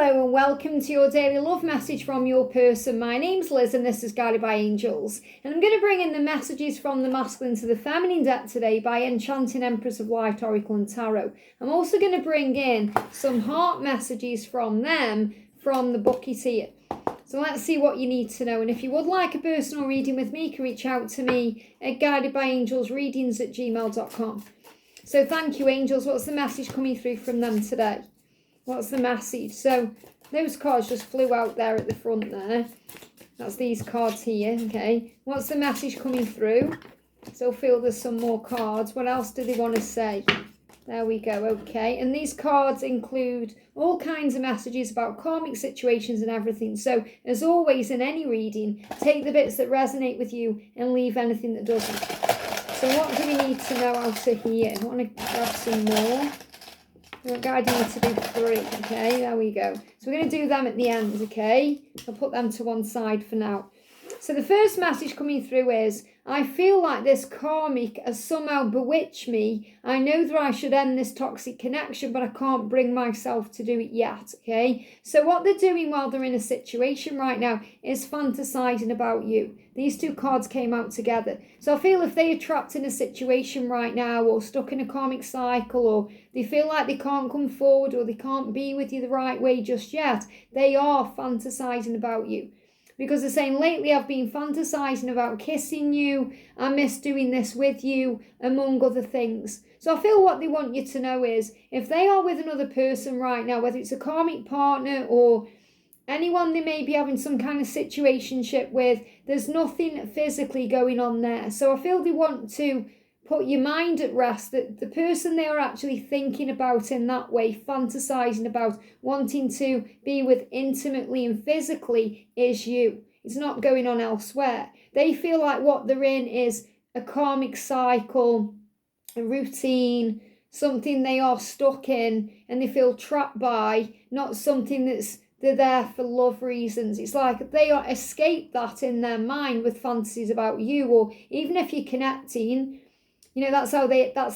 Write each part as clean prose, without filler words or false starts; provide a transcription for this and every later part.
Hello and welcome to your daily love message from your person. My name's Liz and this is Guided by Angels. And I'm going to bring in the messages from the masculine to the feminine deck today by Enchanting, Empress of Light, Oracle and Tarot. I'm also going to bring in some heart messages from them from the bucket here. So let's see what you need to know. And if you would like a personal reading with me, you can reach out to me at guidedbyangelsreadings@gmail.com. So thank you, angels. What's the message coming through from them today? What's the message? So those cards just flew out there at the front there. That's these cards here, okay. What's the message coming through? So feel there's some more cards. What else do they want to say? There we go, okay. And these cards include all kinds of messages about karmic situations and everything. So as always in any reading, take the bits that resonate with you and leave anything that doesn't. So what do we need to know out of here? I want to grab some more. We're guiding you to do 3, okay? There we go. So we're going to do them at the end, okay? I'll put them to one side for now. So the first message coming through is, I feel like this karmic has somehow bewitched me. I know that I should end this toxic connection, but I can't bring myself to do it yet, okay? So what they're doing while they're in a situation right now is fantasizing about you. These two cards came out together. So I feel if they are trapped in a situation right now or stuck in a karmic cycle or they feel like they can't come forward or they can't be with you the right way just yet, they are fantasizing about you. Because they're saying, lately I've been fantasizing about kissing you, I miss doing this with you, among other things. So I feel what they want you to know is, if they are with another person right now, whether it's a karmic partner or anyone they may be having some kind of situationship with, there's nothing physically going on there. So I feel they want to put your mind at rest that the person they are actually thinking about in that way, fantasizing about, wanting to be with intimately and physically is you. It's not going on elsewhere. They feel like what they're in is a karmic cycle, a routine, something they are stuck in and they feel trapped by, not something they're there for love reasons. It's like they are escape that in their mind with fantasies about you, or even if you're connecting, you know, that's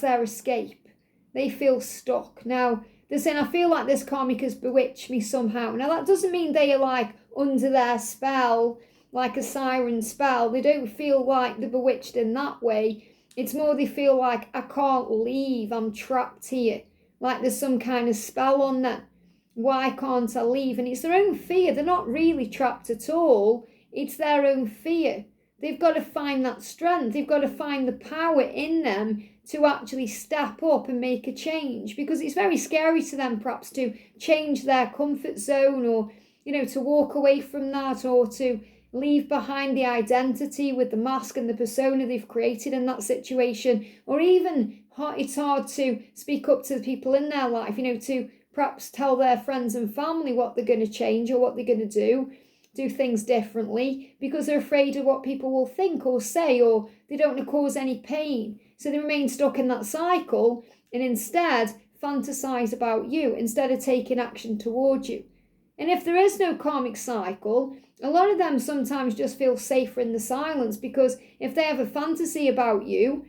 their escape. They feel stuck. Now, they're saying, I feel like this karmic has bewitched me somehow. Now, that doesn't mean they are like under their spell, like a siren spell. They don't feel like they're bewitched in that way. It's more they feel like, I can't leave, I'm trapped here. Like there's some kind of spell on them. Why can't I leave? And it's their own fear. They're not really trapped at all. It's their own fear. They've got to find that strength. They've got to find the power in them to actually step up and make a change, because it's very scary to them perhaps to change their comfort zone, or, you know, to walk away from that, or to leave behind the identity with the mask and the persona they've created in that situation, or even it's hard to speak up to the people in their life, you know, to perhaps tell their friends and family what they're going to change or what they're going to do things differently, because they're afraid of what people will think or say, or they don't want to cause any pain. So they remain stuck in that cycle and instead fantasize about you instead of taking action towards you. And if there is no karmic cycle, a lot of them sometimes just feel safer in the silence, because if they have a fantasy about you,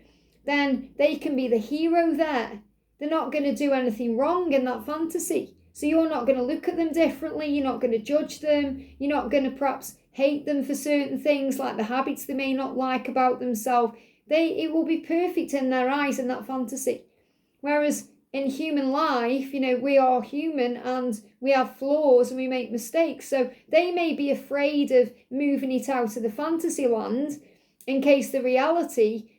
then they can be the hero there. They're not going to do anything wrong in that fantasy. So you're not going to look at them differently, you're not going to judge them, you're not going to perhaps hate them for certain things, like the habits they may not like about themselves. It will be perfect in their eyes in that fantasy. Whereas in human life, you know, we are human and we have flaws and we make mistakes. So they may be afraid of moving it out of the fantasy land in case the reality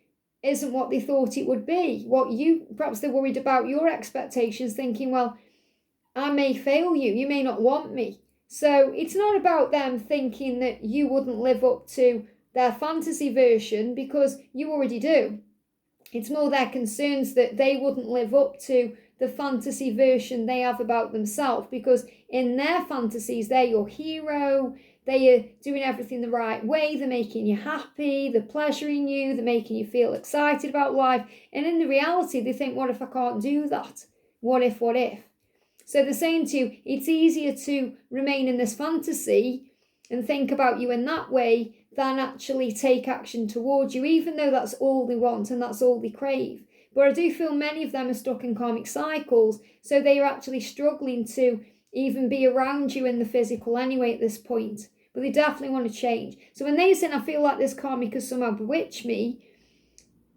isn't what they thought it would be. Perhaps they're worried about your expectations, thinking, well, I may fail you, you may not want me. So it's not about them thinking that you wouldn't live up to their fantasy version, because you already do. It's more their concerns that they wouldn't live up to the fantasy version they have about themselves, because in their fantasies, they're your hero, they are doing everything the right way, they're making you happy, they're pleasuring you, they're making you feel excited about life. And in the reality, they think, what if I can't do that? What if? So they're saying to you, it's easier to remain in this fantasy and think about you in that way than actually take action towards you, even though that's all they want and that's all they crave. But I do feel many of them are stuck in karmic cycles, so they are actually struggling to even be around you in the physical anyway at this point. But they definitely want to change. So when they say, I feel like this karmic has somehow bewitched me,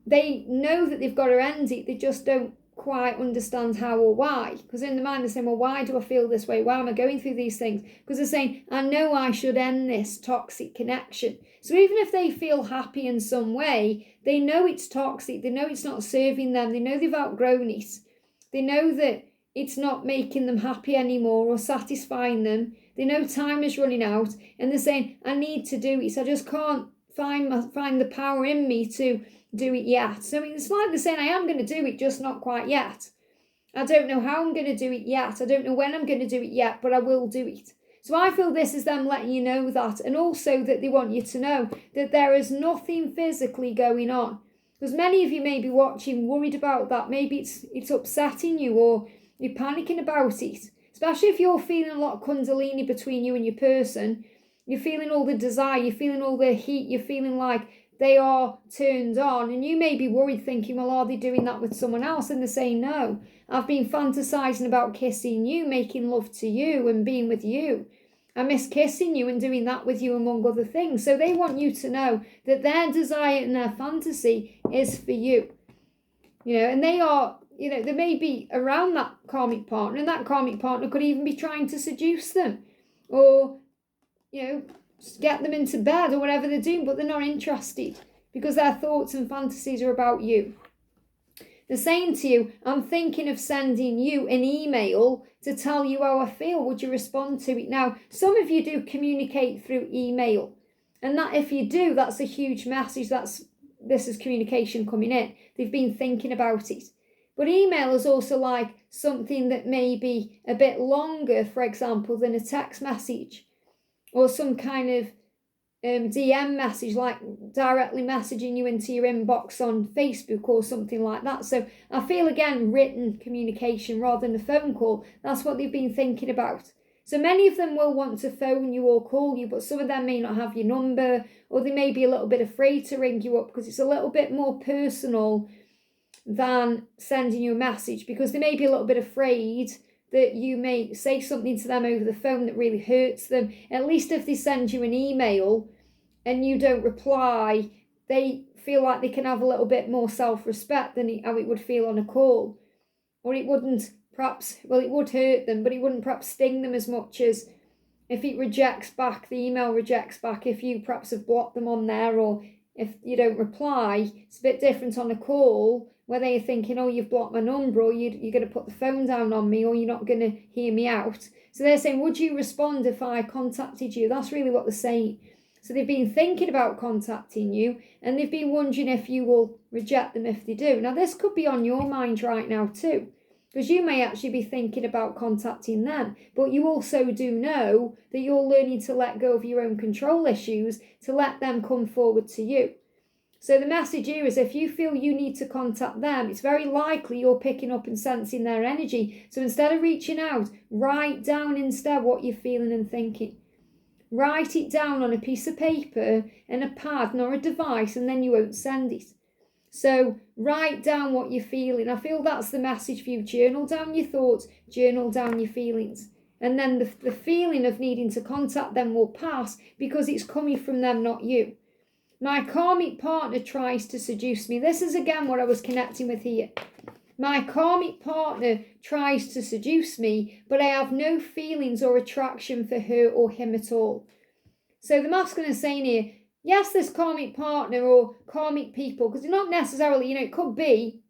they know that they've got to end it. They just don't quite understand how or why. Because in the mind they're saying, well, why do I feel this way? Why am I going through these things? Because they're saying, I know I should end this toxic connection. So even if they feel happy in some way, they know it's toxic. They know it's not serving them. They know they've outgrown it. They know that it's not making them happy anymore or satisfying them. They know time is running out, and they're saying, I need to do it. I just can't find the power in me to do it yet. So it's like they're saying, I am going to do it, just not quite yet. I don't know how I'm going to do it yet. I don't know when I'm going to do it yet, but I will do it. So I feel this is them letting you know that, and also that they want you to know that there is nothing physically going on. Because many of you may be watching worried about that. Maybe it's upsetting you, or you're panicking about it. Especially if you're feeling a lot of kundalini between you and your person. You're feeling all the desire, you're feeling all the heat, you're feeling like they are turned on, and you may be worried thinking, well, are they doing that with someone else? And they're saying, no, I've been fantasizing about kissing you, making love to you and being with you. I miss kissing you and doing that with you, among other things. So they want you to know that their desire and their fantasy is for you. And they are, they may be around that karmic partner, and that karmic partner could even be trying to seduce them, or, get them into bed or whatever they're doing, but they're not interested because their thoughts and fantasies are about you. They're saying to you, I'm thinking of sending you an email to tell you how I feel. Would you respond to it? Now, some of you do communicate through email, and that if you do, that's a huge message. This is communication coming in. They've been thinking about it. But email is also like something that may be a bit longer, for example, than a text message, or some kind of DM message, like directly messaging you into your inbox on Facebook or something like that. So I feel, again, written communication rather than a phone call. That's what they've been thinking about. So many of them will want to phone you or call you, but some of them may not have your number, or they may be a little bit afraid to ring you up because it's a little bit more personal than sending you a message, because they may be a little bit afraid that you may say something to them over the phone that really hurts them. At least if they send you an email and you don't reply, they feel like they can have a little bit more self-respect than how it would feel on a call. Or it wouldn't perhaps, well, it would hurt them, but it wouldn't perhaps sting them as much as if it rejects back, the email rejects back, if you perhaps have blocked them on there, or if you don't reply. It's a bit different on a call, where they're thinking, oh, you've blocked my number, or you're going to put the phone down on me, or you're not going to hear me out. So they're saying, would you respond if I contacted you? That's really what they're saying. So they've been thinking about contacting you, and they've been wondering if you will reject them if they do. Now, this could be on your mind right now too, because you may actually be thinking about contacting them, but you also do know that you're learning to let go of your own control issues to let them come forward to you. So the message here is, if you feel you need to contact them, it's very likely you're picking up and sensing their energy. So instead of reaching out, write down instead what you're feeling and thinking. Write it down on a piece of paper and a pad, not a device, and then you won't send it. So write down what you're feeling. I feel that's the message for you. Journal down your thoughts, journal down your feelings. And then the feeling of needing to contact them will pass, because it's coming from them, not you. My karmic partner tries to seduce me. This is again what I was connecting with here. My karmic partner tries to seduce me, but I have no feelings or attraction for her or him at all. So the masculine is saying here, yes, this karmic partner or karmic people, because it's not necessarily, it could be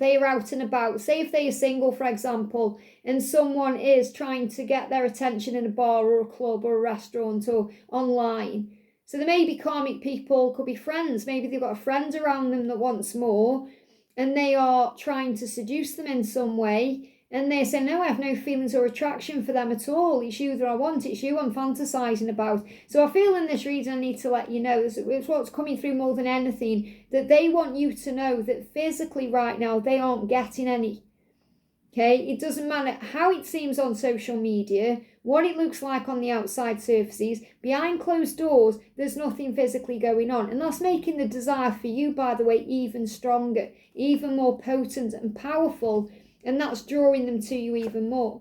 they are out and about. Say if they are single, for example, and someone is trying to get their attention in a bar or a club or a restaurant or online. So there may be karmic people, could be friends. Maybe they've got a friend around them that wants more, and they are trying to seduce them in some way. And they say, no, I have no feelings or attraction for them at all. It's you that I want. It's you I'm fantasizing about. So I feel in this reading I need to let you know, it's what's coming through more than anything, that they want you to know that physically right now they aren't getting any. Okay, it doesn't matter how it seems on social media, what it looks like on the outside surfaces, behind closed doors, there's nothing physically going on. And that's making the desire for you, by the way, even stronger, even more potent and powerful. And that's drawing them to you even more.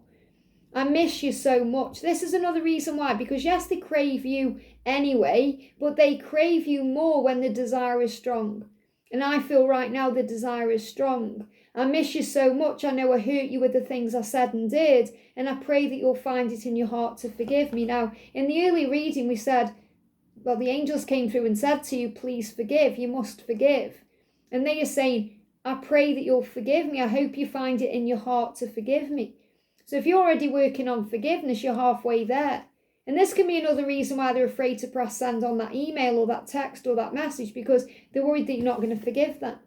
I miss you so much. This is another reason why, because yes, they crave you anyway, but they crave you more when the desire is strong. And I feel right now the desire is strong. I miss you so much. I know I hurt you with the things I said and did, and I pray that you'll find it in your heart to forgive me. Now, in the early reading, we said, well, the angels came through and said to you, please forgive. You must forgive. And they are saying, I pray that you'll forgive me. I hope you find it in your heart to forgive me. So if you're already working on forgiveness, you're halfway there. And this can be another reason why they're afraid to press send on that email or that text or that message, because they're worried that you're not going to forgive them.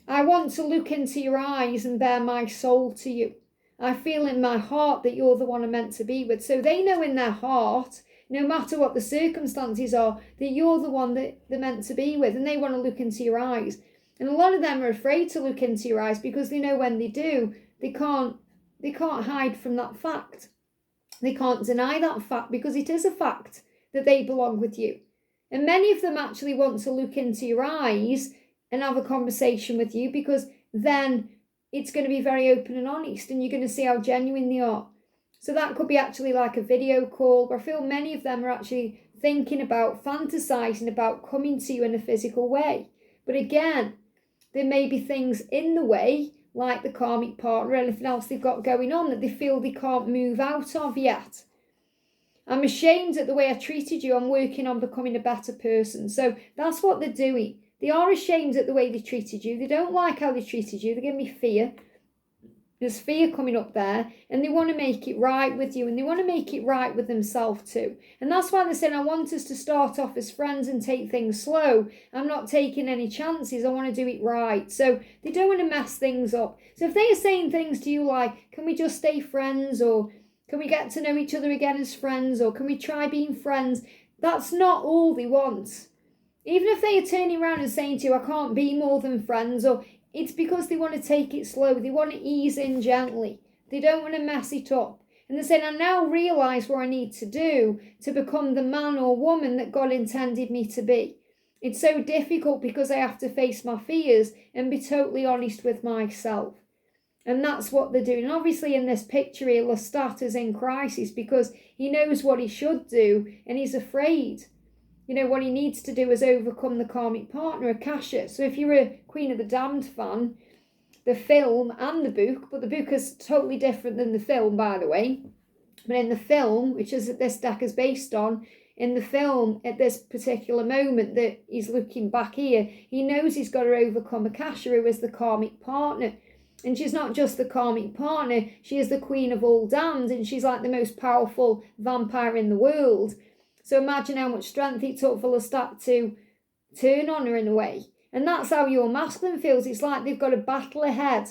I want to look into your eyes and bare my soul to you. I feel in my heart that you're the one I'm meant to be with. So they know in their heart, no matter what the circumstances are, that you're the one that they're meant to be with, and they want to look into your eyes. And a lot of them are afraid to look into your eyes because they know when they do, they can't hide from that fact. They can't deny that fact because it is a fact that they belong with you. And many of them actually want to look into your eyes and have a conversation with you, because then it's going to be very open and honest and you're going to see how genuine they are. So that could be actually like a video call, but I feel many of them are actually thinking about, fantasizing about coming to you in a physical way. But again, there may be things in the way, like the karmic partner or anything else they've got going on that they feel they can't move out of yet. I'm ashamed at the way I treated you. I'm working on becoming a better person. So that's what they're doing. They are ashamed at the way they treated you. They don't like how they treated you. They give me fear. There's fear coming up there, and they want to make it right with you, and they want to make it right with themselves too. And that's why they're saying, I want us to start off as friends and take things slow. I'm not taking any chances. I want to do it right. So they don't want to mess things up. So if they are saying things to you like, can we just stay friends, or can we get to know each other again as friends, or can we try being friends? That's not all they want. Even if they are turning around and saying to you, I can't be more than friends, or it's because they want to take it slow. They want to ease in gently. They don't want to mess it up. And they're saying, I now realise what I need to do to become the man or woman that God intended me to be. It's so difficult because I have to face my fears and be totally honest with myself. And that's what they're doing. And obviously in this picture here, Lestat is in crisis because he knows what he should do and he's afraid. You know, what he needs to do is overcome the karmic partner, Akasha. So if you're a Queen of the Damned fan, the film and the book, but the book is totally different than the film, by the way. But in the film, which is this deck is based on, in the film, at this particular moment that he's looking back here, he knows he's got to overcome Akasha, who is the karmic partner. And she's not just the karmic partner, she is the Queen of all damned, and she's like the most powerful vampire in the world. So imagine how much strength it took for Lestat to turn on her in a way. And that's how your masculine feels. It's like they've got a battle ahead.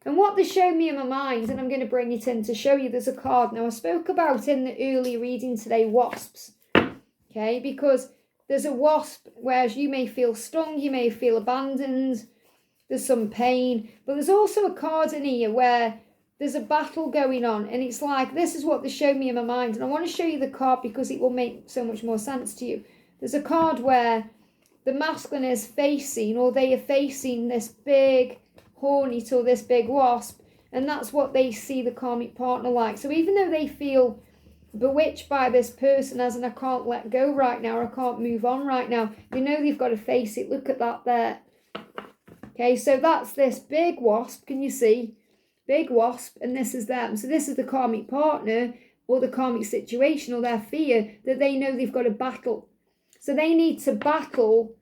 And what they show me in my mind, and I'm going to bring it in to show you, there's a card. Now, I spoke about in the early reading today, wasps. Okay, because there's a wasp, whereas you may feel stung, you may feel abandoned, there's some pain. But there's also a card in here where there's a battle going on, and it's like, this is what they show me in my mind. And I want to show you the card because it will make so much more sense to you. There's a card where the masculine is facing, or they are facing this big hornet or this big wasp, and that's what they see the karmic partner like. So even though they feel bewitched by this person, as in I can't let go right now, or I can't move on right now, they know they've got to face it. Look at that there. Okay, so that's this big wasp, can you see? Big wasp, and this is them. So this is the karmic partner or the karmic situation or their fear that they know they've got to battle. So they need to battle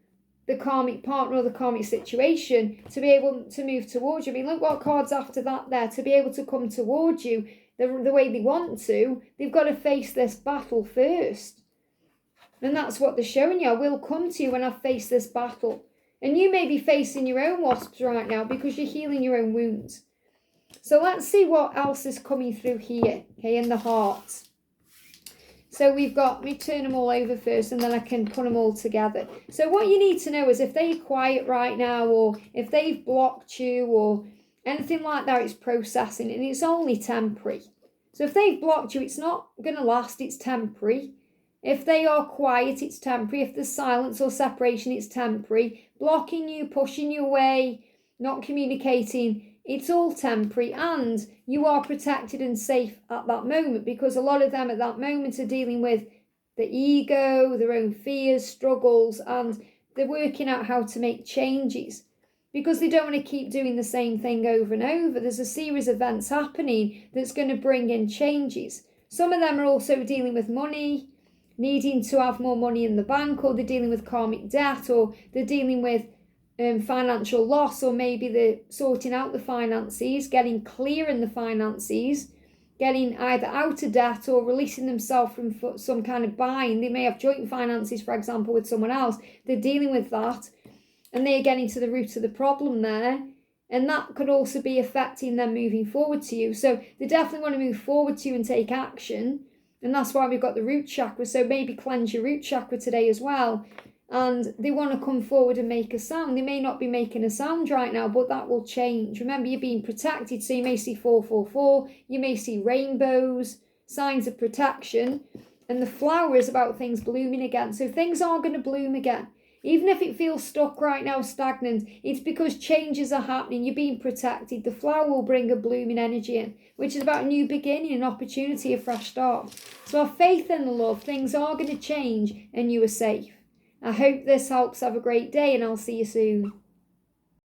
the karmic partner or the karmic situation to be able to move towards you. I mean, look what cards after that there. To be able to come towards you the way they want to, they've got to face this battle first. And that's what they're showing you. I will come to you when I face this battle. And you may be facing your own wasps right now because you're healing your own wounds. So let's see what else is coming through here, okay, in the heart. So we've got, let me turn them all over first and then I can put them all together. So what you need to know is if they're quiet right now, or if they've blocked you or anything like that, it's processing and it's only temporary. So if they've blocked you, it's not going to last, it's temporary. If they are quiet, it's temporary. If there's silence or separation, it's temporary. Blocking you, pushing you away, not communicating, it's all temporary, and you are protected and safe at that moment, because a lot of them at that moment are dealing with the ego, their own fears, struggles, and they're working out how to make changes because they don't want to keep doing the same thing over and over. There's a series of events happening that's going to bring in changes. Some of them are also dealing with money, needing to have more money in the bank, or they're dealing with karmic debt, or they're dealing with financial loss, or maybe they're sorting out the finances, getting clear in the finances, getting either out of debt or releasing themselves from some kind of bind. They may have joint finances, for example, with someone else. They're dealing with that, and they're getting to the root of the problem there. And that could also be affecting them moving forward to you. So they definitely want to move forward to you and take action. And that's why we've got the root chakra. So maybe cleanse your root chakra today as well. And they want to come forward and make a sound. They may not be making a sound right now, but that will change. Remember, you're being protected. So you may see 444. You may see rainbows, signs of protection. And the flower is about things blooming again. So things are going to bloom again. Even if it feels stuck right now, stagnant, it's because changes are happening. You're being protected. The flower will bring a blooming energy in, which is about a new beginning, an opportunity, a fresh start. So have faith in the love. Things are going to change and you are safe. I hope this helps. Have a great day, and I'll see you soon.